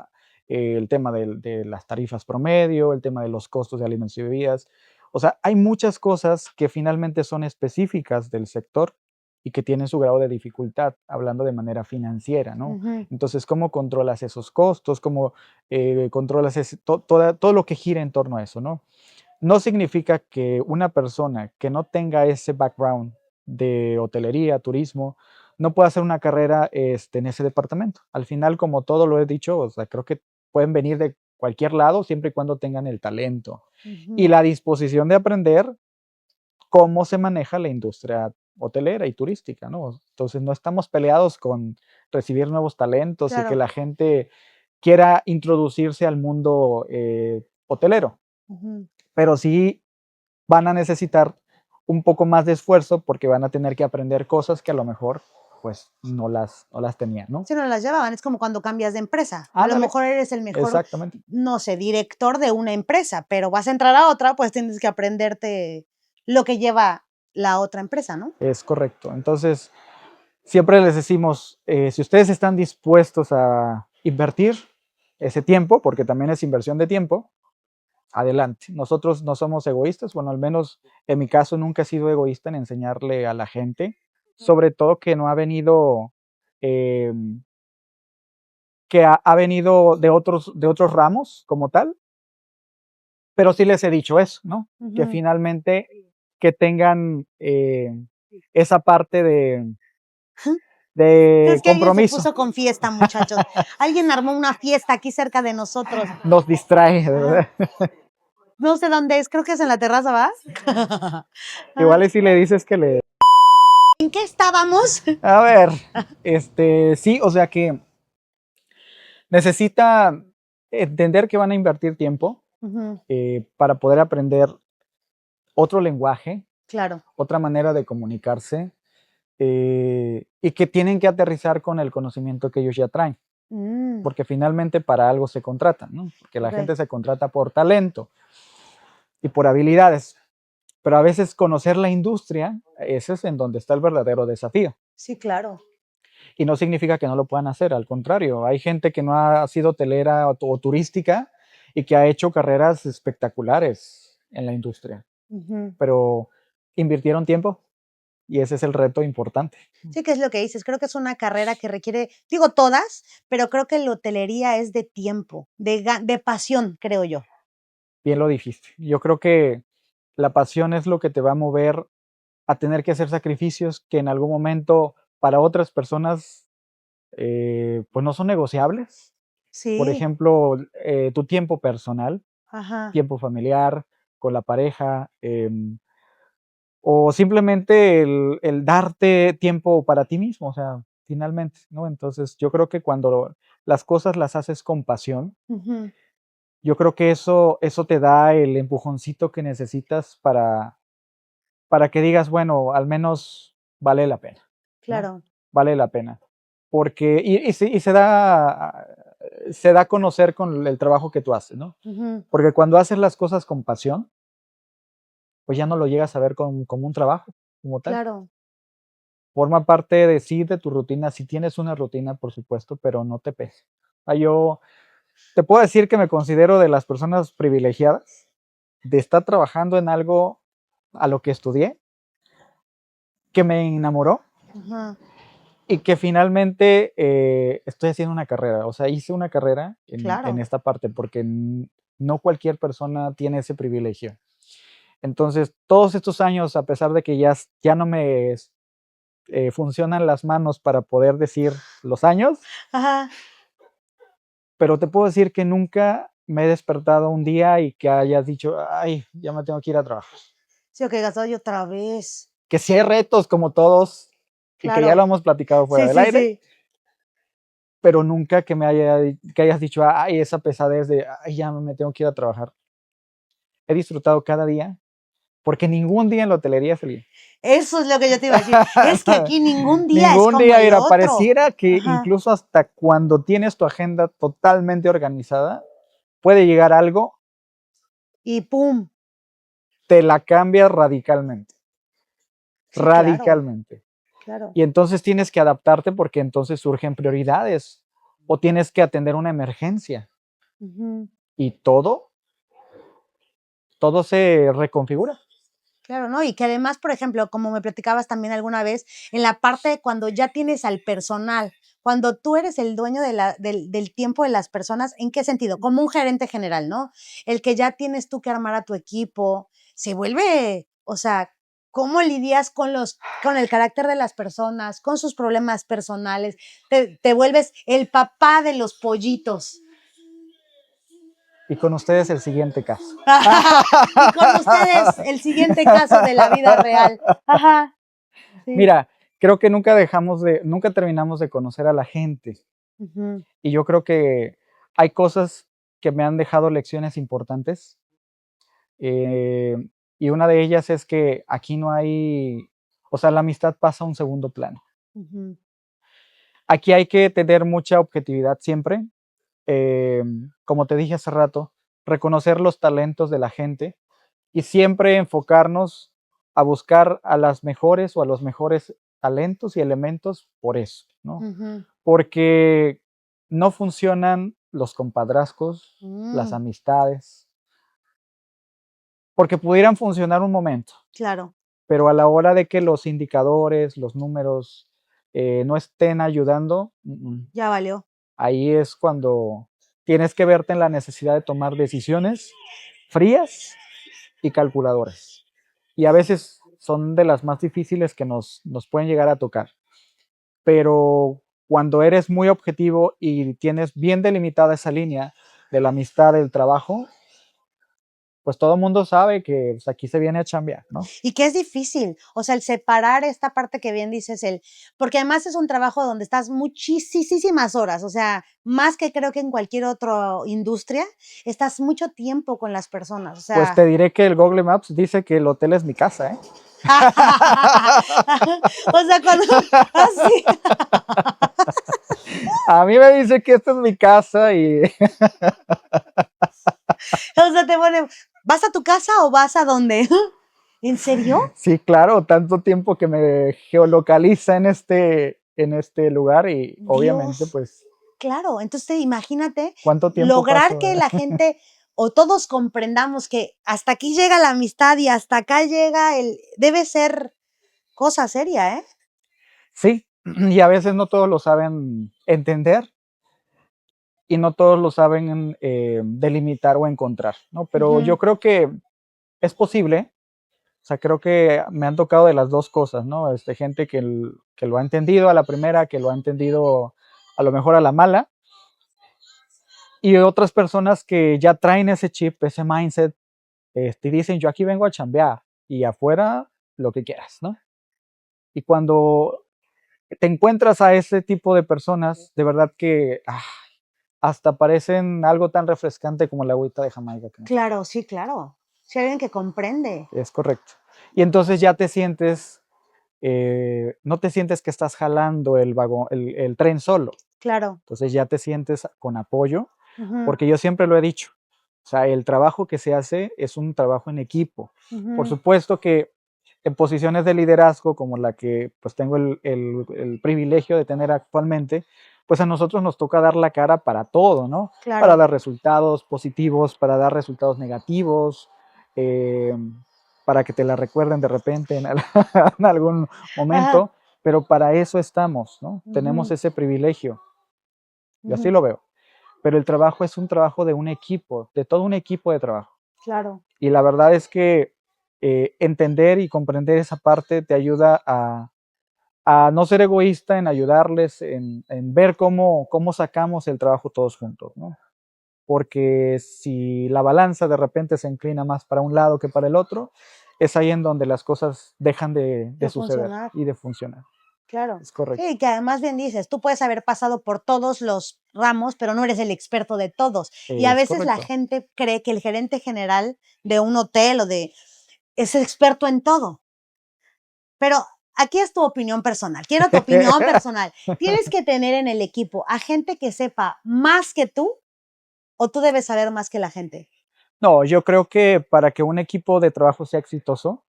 el tema de las tarifas promedio, el tema de los costos de alimentos y bebidas. O sea, hay muchas cosas que finalmente son específicas del sector y que tienen su grado de dificultad, hablando de manera financiera, ¿no? Ujú. Entonces, ¿cómo controlas esos costos? ¿Cómo controlas todo lo que gira en torno a eso, ¿no? No significa que una persona que no tenga ese background de hotelería, turismo, no pueda hacer una carrera en ese departamento. Al final, como todo lo he dicho, o sea, creo que pueden venir de cualquier lado siempre y cuando tengan el talento y Ujú. la disposición de aprender cómo se maneja la industria hotelera y turística, ¿no? Entonces, no estamos peleados con recibir nuevos talentos y que Claro. la gente quiera introducirse al mundo hotelero, Ujú. pero sí van a necesitar un poco más de esfuerzo porque van a tener que aprender cosas que a lo mejor pues no las tenían, ¿no? Sí, no las llevaban, es como cuando cambias de empresa. A lo Ándale, mejor eres el mejor, exactamente, no sé, director de una empresa, pero vas a entrar a otra, pues tienes que aprenderte lo que lleva la otra empresa, ¿no? es correcto. Entonces, siempre les decimos, si ustedes están dispuestos a invertir ese tiempo, porque también es inversión de tiempo, adelante. Nosotros no somos egoístas, bueno, al menos en mi caso nunca he sido egoísta en enseñarle a la gente, sobre todo que no ha venido eh, que ha venido de otros ramos como tal, pero sí les he dicho eso, ¿no? Que Ujú. finalmente que tengan esa parte de Es que alguien se compromiso. puso con fiesta, muchachos. Alguien armó una fiesta aquí cerca de nosotros. Nos distrae, Ajá. ¿verdad? No sé dónde es, creo que es en la terraza, ¿vas? Igual y si le dices que le... ¿En qué estábamos? A ver, sí, o sea que necesita entender que van a invertir tiempo Ujú. para poder aprender otro lenguaje, Claro. otra manera de comunicarse, y que tienen que aterrizar con el conocimiento que ellos ya traen, Mm, porque finalmente para algo se contratan, ¿no? Porque la ok. gente se contrata por talento y por habilidades, pero a veces conocer la industria, ese es en donde está el verdadero desafío. Sí, claro. Y no significa que no lo puedan hacer, al contrario, hay gente que no ha sido hotelera o turística y que ha hecho carreras espectaculares en la industria, Ujú. pero invirtieron tiempo y ese es el reto importante. Sí, que es lo que dices. Creo que es una carrera que requiere, digo todas, pero creo que la hotelería es de tiempo, de pasión, creo yo. Bien lo dijiste. Yo creo que la pasión es lo que te va a mover a tener que hacer sacrificios que en algún momento para otras personas pues no son negociables. Por Sí, ejemplo, tu tiempo personal, ajá, tiempo familiar, con la pareja, o simplemente el darte tiempo para ti mismo, o sea, finalmente, ¿no? Entonces, yo creo que cuando las cosas las haces con pasión, ujú, yo creo que eso te da el empujoncito que necesitas para que digas, bueno, al menos vale la pena, ¿no? claro. Vale la pena. Porque, y se da a conocer con el trabajo que tú haces, ¿no? Ujú, Porque cuando haces las cosas con pasión, pues ya no lo llegas a ver como un trabajo, como tal. claro. Forma parte de sí, de tu rutina. Si tienes una rutina, por supuesto, pero no te pese. Yo te puedo decir que me considero de las personas privilegiadas de estar trabajando en algo a lo que estudié, que me enamoró Ajá, y que finalmente estoy haciendo una carrera. O sea, hice una carrera en claro. esta parte porque no cualquier persona tiene ese privilegio. Entonces, todos estos años, a pesar de que ya no me funcionan las manos para poder decir los años, Ajá. pero te puedo decir que nunca me he despertado un día y que hayas dicho, ay, ya me tengo que ir a trabajar. Sí, o que gastó yo otra vez. Que sí hay retos como todos y que ya lo Claro. hemos platicado fuera Sí, del sí, aire, sí. pero nunca que hayas dicho, ay, esa pesadez de, ay, ya me tengo que ir a trabajar. He disfrutado cada día porque ningún día en la hotelería es feliz. Eso es lo que yo te iba a decir. Es que aquí ningún día es Ningún como día, el mira, otro. pareciera que Ajá. incluso hasta cuando tienes tu agenda totalmente organizada, puede llegar algo, Y pum. te la cambia radicalmente, Sí, claro, radicalmente. claro. Y entonces tienes que adaptarte porque entonces surgen prioridades o tienes que atender una emergencia Ujú. y todo se reconfigura. Claro, ¿no? Y que además, por ejemplo, como me platicabas también alguna vez, en la parte de cuando ya tienes al personal, cuando tú eres el dueño del tiempo de las personas, ¿en qué sentido? Como un gerente general, ¿no? El que ya tienes tú que armar a tu equipo, se vuelve, o sea, ¿cómo lidias con el carácter de las personas, con sus problemas personales? Te vuelves el papá de los pollitos. Y con ustedes el siguiente caso. Y con ustedes, el siguiente caso de la vida real. Ajá, sí. Mira, creo que nunca terminamos de conocer a la gente. Ujú, Y yo creo que hay cosas que me han dejado lecciones importantes. eh, y una de ellas es que aquí no hay, o sea, la amistad pasa a un segundo plano. ujú, Aquí hay que tener mucha objetividad siempre. Como te dije hace rato, reconocer los talentos de la gente y siempre enfocarnos a buscar a las mejores o a los mejores talentos y elementos por eso, ¿no? ujú. Porque no funcionan los compadrazgos, las Mm, amistades, porque pudieran funcionar un momento, claro, pero a la hora de que los indicadores, los números no estén ayudando, ya valió. ahí es cuando tienes que verte en la necesidad de tomar decisiones frías y calculadoras. Y a veces son de las más difíciles que nos pueden llegar a tocar. Pero cuando eres muy objetivo y tienes bien delimitada esa línea de la amistad, del trabajo, pues todo el mundo sabe que pues, aquí se viene a chambear, ¿no? Y que es difícil, o sea, el separar esta parte que bien dices, porque además es un trabajo donde estás muchísimas horas, o sea, más que creo que en cualquier otra industria, estás mucho tiempo con las personas, o Pues sea. te diré que el Google Maps dice que el hotel es mi casa, ¿eh? O sea, cuando, así, A mí me dice que esta es mi casa y o sea, te pone, ¿vas a tu casa o vas a dónde? ¿En serio? sí, claro, tanto tiempo que me geolocaliza en este lugar y obviamente Dios. pues Claro, entonces imagínate cuánto tiempo lograr paso, que ¿verdad? la gente o todos comprendamos que hasta aquí llega la amistad y hasta acá llega debe ser cosa seria, ¿eh? Sí, y a veces no todos lo saben entender y no todos lo saben delimitar o encontrar, ¿no? Pero yo creo que es posible. O sea, creo que me han tocado de las dos cosas, ¿no? Gente que lo ha entendido a la primera, que lo ha entendido a lo mejor a la mala, y otras personas que ya traen ese chip, ese mindset, y dicen, yo aquí vengo a chambear, y afuera lo que quieras, ¿no? Y cuando te encuentras a ese tipo de personas, de verdad que hasta parecen algo tan refrescante como la agüita de Jamaica. Claro, sí, claro. Sí, alguien que comprende. Es correcto. Y entonces ya te sientes, no te sientes que estás jalando el vagón, el tren solo. Claro. Entonces ya te sientes con apoyo, porque yo siempre lo he dicho. O sea, el trabajo que se hace es un trabajo en equipo. Por supuesto que en posiciones de liderazgo como la que pues tengo el privilegio de tener actualmente, pues a nosotros nos toca dar la cara para todo, ¿no? Claro. Para dar resultados positivos, para dar resultados negativos, para que te la recuerden de repente en algún momento, pero para eso estamos, ¿no? Tenemos ese privilegio. Yo así lo veo. Pero el trabajo es un trabajo de un equipo, de todo un equipo de trabajo. Claro. Y la verdad es que entender y comprender esa parte te ayuda a no ser egoísta, en ayudarles, en ver cómo sacamos el trabajo todos juntos, ¿no? Porque si la balanza de repente se inclina más para un lado que para el otro, es ahí en donde las cosas dejan de suceder funcionar. y de funcionar. Claro. Es correcto. Sí, que además bien dices, tú puedes haber pasado por todos los ramos, pero no eres el experto de todos. Y a Es veces la correcto. gente cree que el gerente general de un hotel es experto en todo. Pero aquí es tu opinión personal. Quiero tu opinión personal. ¿Tienes que tener en el equipo a gente que sepa más que tú o tú debes saber más que la gente? No, yo creo que para que un equipo de trabajo sea exitoso,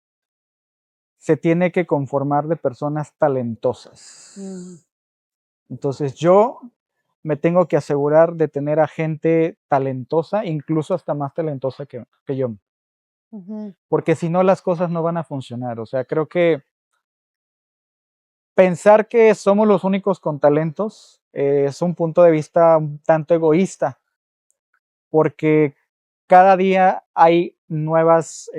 se tiene que conformar de personas talentosas. Entonces yo me tengo que asegurar de tener a gente talentosa, incluso hasta más talentosa que yo. Porque si no, las cosas no van a funcionar. O sea, creo que pensar que somos los únicos con talentos es un punto de vista un tanto egoísta, porque cada día hay nuevas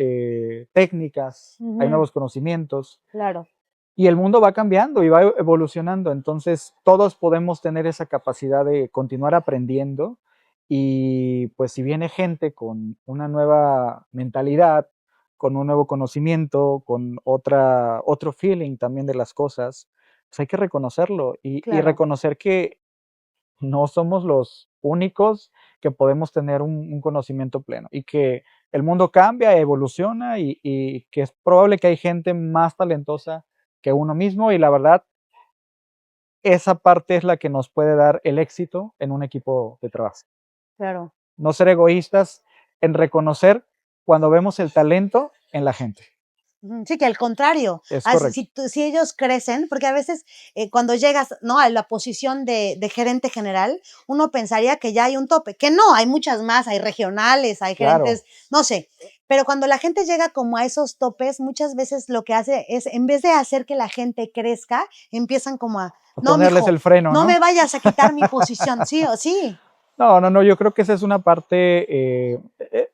técnicas, hay nuevos conocimientos. Claro. Y el mundo va cambiando y va evolucionando, entonces todos podemos tener esa capacidad de continuar aprendiendo y pues si viene gente con una nueva mentalidad, con un nuevo conocimiento, con otro feeling también de las cosas, pues hay que reconocerlo y reconocer que no somos los únicos que podemos tener un conocimiento pleno y que el mundo cambia, evoluciona y que es probable que hay gente más talentosa que uno mismo y la verdad, esa parte es la que nos puede dar el éxito en un equipo de trabajo. Claro. No ser egoístas en reconocer cuando vemos el talento en la gente. Sí, que al contrario, Es correcto. si ellos crecen, porque a veces cuando llegas, ¿no?, a la posición de gerente general, uno pensaría que ya hay un tope, que no, hay muchas más, hay regionales, hay gerentes, Claro. no sé, pero cuando la gente llega como a esos topes, muchas veces lo que hace es, en vez de hacer que la gente crezca, empiezan como a, no, ponerles mijo, el freno, no ¿no? me vayas a quitar mi posición, sí o sí. No, yo creo que esa es una parte,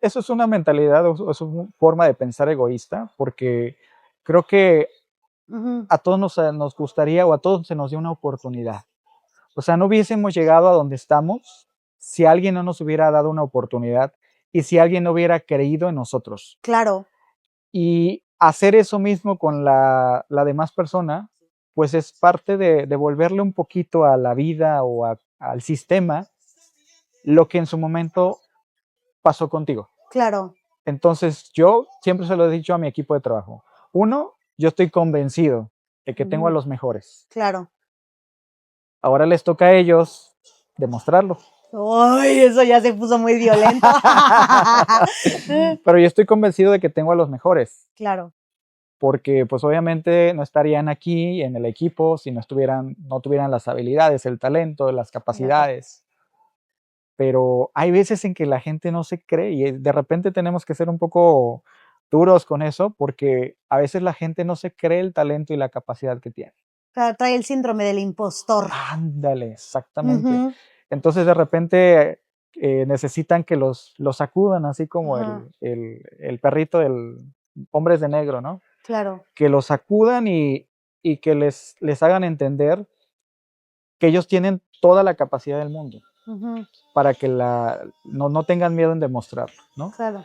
eso es una mentalidad, o es una forma de pensar egoísta, porque creo que a todos nos gustaría o a todos se nos dio una oportunidad. O sea, no hubiésemos llegado a donde estamos si alguien no nos hubiera dado una oportunidad y si alguien no hubiera creído en nosotros. Claro. Y hacer eso mismo con la demás persona, pues es parte de devolverle un poquito a la vida o al sistema lo que en su momento pasó contigo. Claro. Entonces, yo siempre se lo he dicho a mi equipo de trabajo. Uno, yo estoy convencido de que tengo a los mejores. Claro. Ahora les toca a ellos demostrarlo. ¡Ay, eso ya se puso muy violento! Pero yo estoy convencido de que tengo a los mejores. Claro. Porque pues obviamente no estarían aquí en el equipo si no tuvieran las habilidades, el talento, las capacidades. pero hay veces en que la gente no se cree y de repente tenemos que ser un poco duros con eso porque a veces la gente no se cree el talento y la capacidad que tiene. Trae el síndrome del impostor. Ándale, exactamente. Ujú. Entonces de repente necesitan que los sacudan, así como Ajá. el perrito del Hombres de Negro, ¿no? Claro. Que los sacudan y que les hagan entender que ellos tienen toda la capacidad del mundo Ujú. para que no tengan miedo en demostrarlo, ¿no? Claro.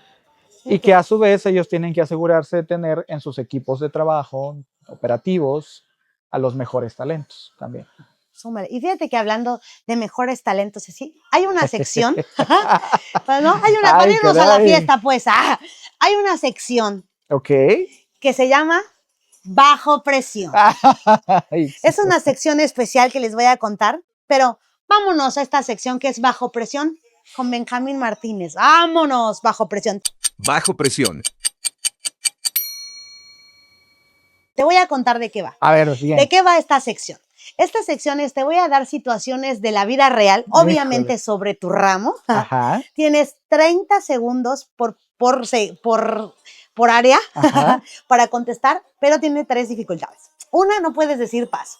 Y que a su vez ellos tienen que asegurarse de tener en sus equipos de trabajo operativos a los mejores talentos también. Súmale. Y fíjate que hablando de mejores talentos, así, hay una sección, pues, ¿no? Hay una, para Ay, irnos a la caray. fiesta, pues, hay una sección Ok. que se llama Bajo Presión. Ay, Es una sección especial que les voy a contar, pero vámonos a esta sección que es Bajo Presión con Benjamín Martínez. Vámonos, Bajo Presión. Bajo presión. Te voy a contar de qué va. a ver, bien. ¿De qué va esta sección? Esta sección es, te voy a dar situaciones de la vida real, obviamente Híjole. sobre tu ramo. Ajá. Tienes 30 segundos por área Ajá. para contestar, pero tiene 3 dificultades. Una, no puedes decir paso.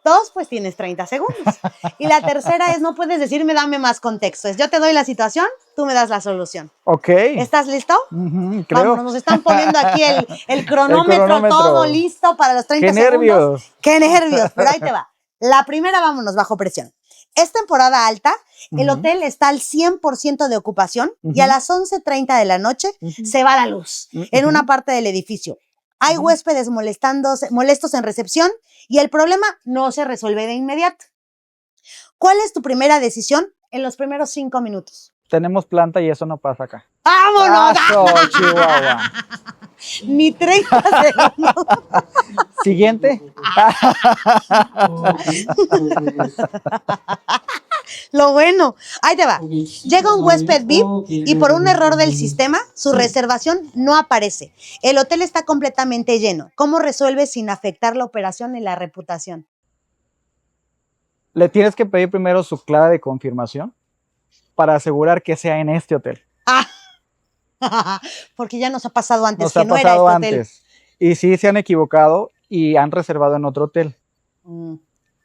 2, pues tienes 30 segundos. Y la tercera es, no puedes decirme, dame más contexto. Es, yo te doy la situación, tú me das la solución. Ok. ¿Estás listo? Ujú, creo. Vámonos, nos están poniendo aquí el cronómetro, cronómetro. todo listo para los 30 ¡Qué segundos. nervios! ¡Qué nervios! Pero ahí te va. La primera, vámonos, Bajo Presión. Es temporada alta, el Ujú. hotel está al 100% de ocupación y a Ujú. las 11:30 de la noche Ujú. se va la luz en una parte del edificio. Hay Ujú. huéspedes molestos en recepción y el problema no se resuelve de inmediato. ¿Cuál es tu primera decisión en los primeros 5 minutos? Tenemos planta y eso no pasa acá. ¡Vámonos! ¡Aso, Chihuahua! Ni 30 segundos. Siguiente. Lo bueno. Ahí te va. Llega un huésped VIP y por un error del sistema, su reservación no aparece. El hotel está completamente lleno. ¿Cómo resuelves sin afectar la operación y la reputación? Le tienes que pedir primero su clave de confirmación para asegurar que sea en este hotel. Porque ya nos ha pasado antes Nos que ha no era pasado este hotel. antes. Y sí se han equivocado y han reservado en otro hotel. Mm.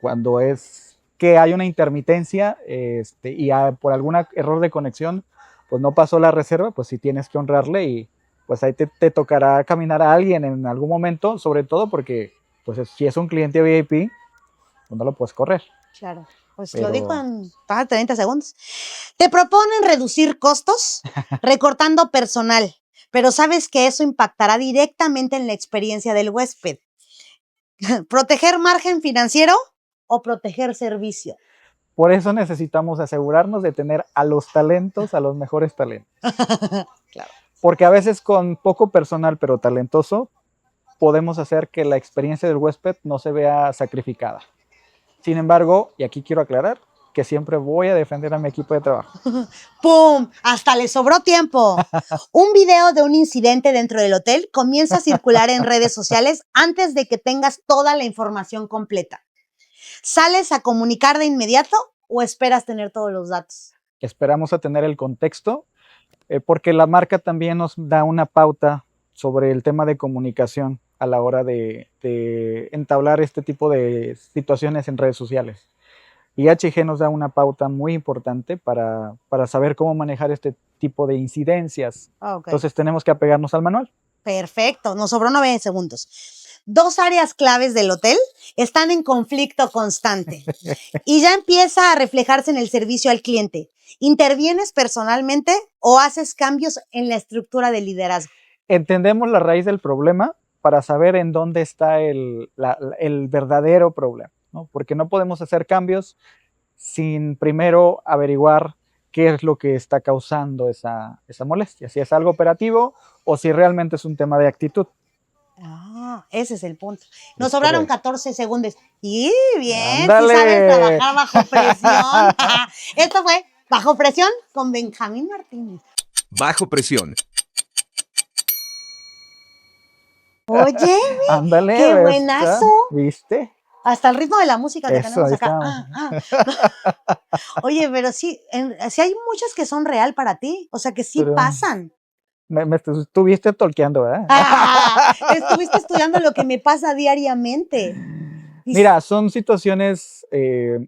Cuando es que hay una intermitencia y por algún error de conexión, pues no pasó la reserva, pues sí tienes que honrarle y pues ahí te tocará caminar a alguien en algún momento, sobre todo porque pues si es un cliente VIP, pues no lo puedes correr. Claro. Pues Pero- lo dijo en 30 segundos. Te proponen reducir costos recortando personal, pero sabes que eso impactará directamente en la experiencia del huésped. ¿Proteger margen financiero o proteger servicio? Por eso necesitamos asegurarnos de tener a los talentos, a los mejores talentos. Claro. Porque a veces con poco personal pero talentoso, podemos hacer que la experiencia del huésped no se vea sacrificada. Sin embargo, y aquí quiero aclarar, que siempre voy a defender a mi equipo de trabajo. ¡Pum! Hasta le sobró tiempo. Un video de un incidente dentro del hotel comienza a circular en redes sociales antes de que tengas toda la información completa. ¿Sales a comunicar de inmediato o esperas tener todos los datos? Esperamos a tener el contexto, porque la marca también nos da una pauta sobre el tema de comunicación a la hora de entablar este tipo de situaciones en redes sociales. IHG nos da una pauta muy importante para saber cómo manejar este tipo de incidencias. Okay. Entonces tenemos que apegarnos al manual. Perfecto, nos sobró 9 segundos. 2 áreas claves del hotel están en conflicto constante y ya empieza a reflejarse en el servicio al cliente. ¿Intervienes personalmente o haces cambios en la estructura de liderazgo? Entendemos la raíz del problema para saber en dónde está el verdadero problema, ¿no? Porque no podemos hacer cambios sin primero averiguar qué es lo que está causando esa molestia, si es algo operativo o si realmente es un tema de actitud. Ese es el punto. Nos Es sobraron correcto. 14 segundos. Y bien, ¡Ándale! si sabes trabajar bajo presión. Esto fue Bajo Presión con Benjamín Martínez. Bajo presión. Oye, Ándale, qué ¿ves? buenazo. ¿Viste? Hasta el ritmo de la música que Eso, tenemos ahí acá. Oye, pero sí, sí hay muchas que son real para ti, o sea, que sí Pero pasan. me estuviste tolqueando, ¿verdad? Estuviste estudiando lo que me pasa diariamente. Mira, son situaciones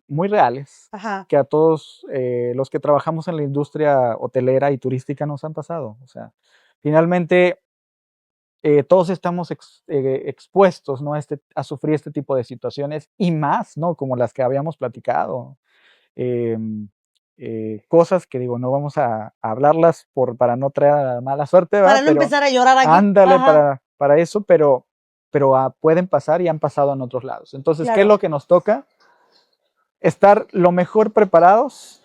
muy reales Ajá, que a todos los que trabajamos en la industria hotelera y turística nos han pasado. O sea, finalmente todos estamos expuestos, ¿no? A sufrir este tipo de situaciones y más, ¿no? Como las que habíamos platicado. Em, Cosas que digo, no vamos a hablarlas para no traer mala suerte, ¿verdad? para no Pero empezar a llorar aquí. ándale Ajá, para eso, pero pueden pasar y han pasado en otros lados. Entonces, ¿qué es claro. lo que nos toca? Estar lo mejor preparados,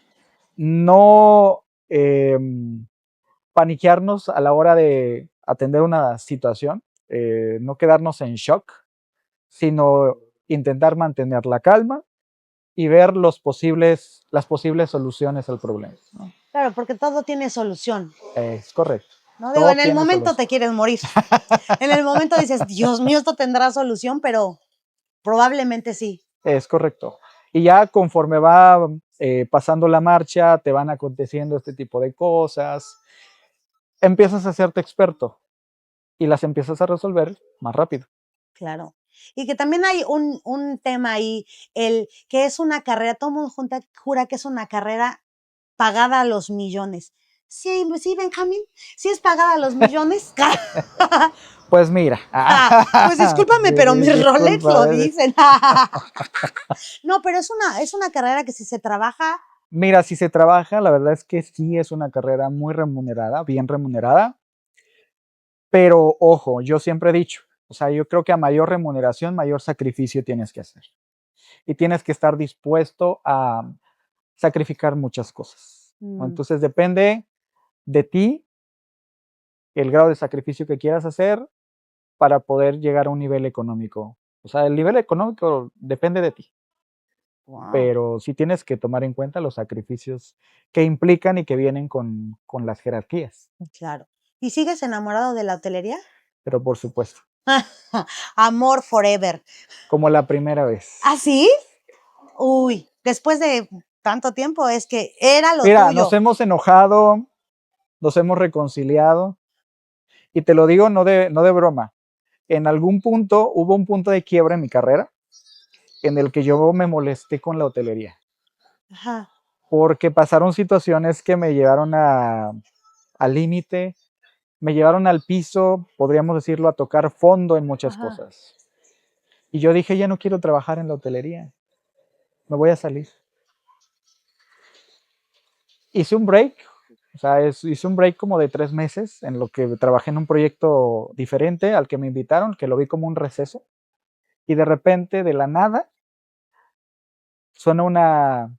no paniquearnos a la hora de atender una situación, no quedarnos en shock, sino intentar mantener la calma y ver las posibles soluciones al problema, ¿no? Claro, porque todo tiene solución. Es correcto. No digo, Todo en el tiene momento solución. te quieres morir. En el momento dices, Dios mío, esto tendrá solución, pero probablemente sí. Es correcto. Y ya conforme va pasando la marcha, te van aconteciendo este tipo de cosas, empiezas a hacerte experto y las empiezas a resolver más rápido. Claro. Y que también hay un tema ahí, el que es una carrera, todo el mundo jura que es una carrera pagada a los millones. Sí, sí, Benjamín, sí es pagada a los millones. Pues mira. Pues discúlpame, pero mis Rolex Disculpa, lo dicen. No, pero es una carrera que si se trabaja, Mira, si se trabaja, la verdad es que sí es una carrera muy remunerada, bien remunerada, pero ojo, yo siempre he dicho, o sea, yo creo que a mayor remuneración, mayor sacrificio tienes que hacer. Y tienes que estar dispuesto a sacrificar muchas cosas, ¿no? Entonces depende de ti el grado de sacrificio que quieras hacer para poder llegar a un nivel económico. O sea, el nivel económico depende de ti, wow, pero sí tienes que tomar en cuenta los sacrificios que implican y que vienen con las jerarquías, claro. ¿Y sigues enamorado de la hotelería? pero por supuesto, Amor forever. como la primera vez. ¿Ah, sí? Uy, después de tanto tiempo es que era lo Mira, tuyo. nos hemos enojado, nos hemos reconciliado, y te lo digo no de broma. En algún punto hubo un punto de quiebra en mi carrera en el que yo me molesté con la hotelería, Ajá, porque pasaron situaciones que me llevaron al límite, me llevaron al piso, podríamos decirlo, a tocar fondo en muchas ajá. cosas. Y yo dije, ya no quiero trabajar en la hotelería, me voy a salir. Hice un break, o sea, hice un break como de 3 meses en lo que trabajé en un proyecto diferente al que me invitaron, que lo vi como un receso. Y de repente, de la nada, suena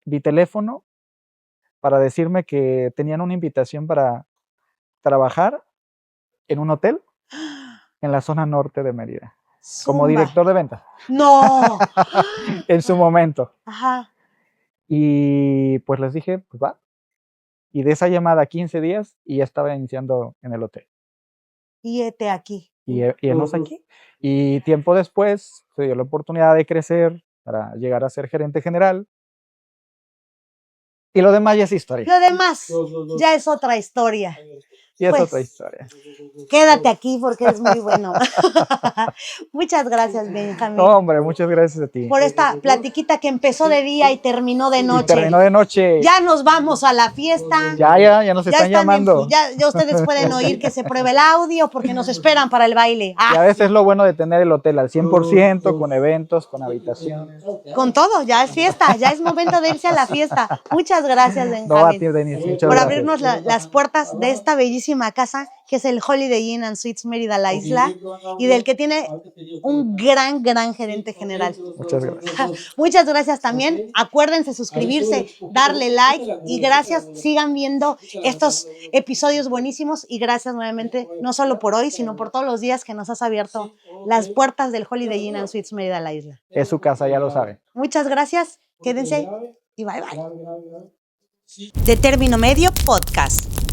mi teléfono para decirme que tenían una invitación para trabajar en un hotel en la zona norte de Mérida, como Zumba. director de ventas, No. en su momento. Ajá. Y pues les dije, pues va. Y de esa llamada 15 días y ya estaba iniciando en el hotel. Y hete aquí. Y hemos aquí. Y tiempo después se dio la oportunidad de crecer para llegar a ser gerente general. Y lo demás ya es historia. Lo demás ya es otra historia. Y es Pues, otra historia. quédate aquí porque eres muy bueno. Muchas gracias, Benjamín, No, hombre, muchas gracias a ti. por esta platiquita que empezó de día y terminó de Y noche. terminó de noche. Ya nos vamos a la fiesta. Ya nos están llamando. Ya ustedes pueden oír que se pruebe el audio porque nos esperan para el baile. Y a veces es lo bueno de tener el hotel al 100%, con eventos, con habitaciones. Con todo, ya es fiesta, ya es momento de irse a la fiesta. Muchas gracias, No, a ti, Benjamín, Denise, muchas por gracias. abrirnos las puertas de esta bellísima casa que es el Holiday Inn and Suites Mérida La Isla y del que tiene un gran gerente general. Muchas gracias. Muchas gracias también. Acuérdense suscribirse, darle like y gracias. Sigan viendo estos episodios buenísimos y gracias nuevamente, no solo por hoy, sino por todos los días que nos has abierto las puertas del Holiday Inn and Suites Mérida La Isla. Es su casa, ya lo saben. Muchas gracias. Quédense y bye bye. De Término Medio Podcast.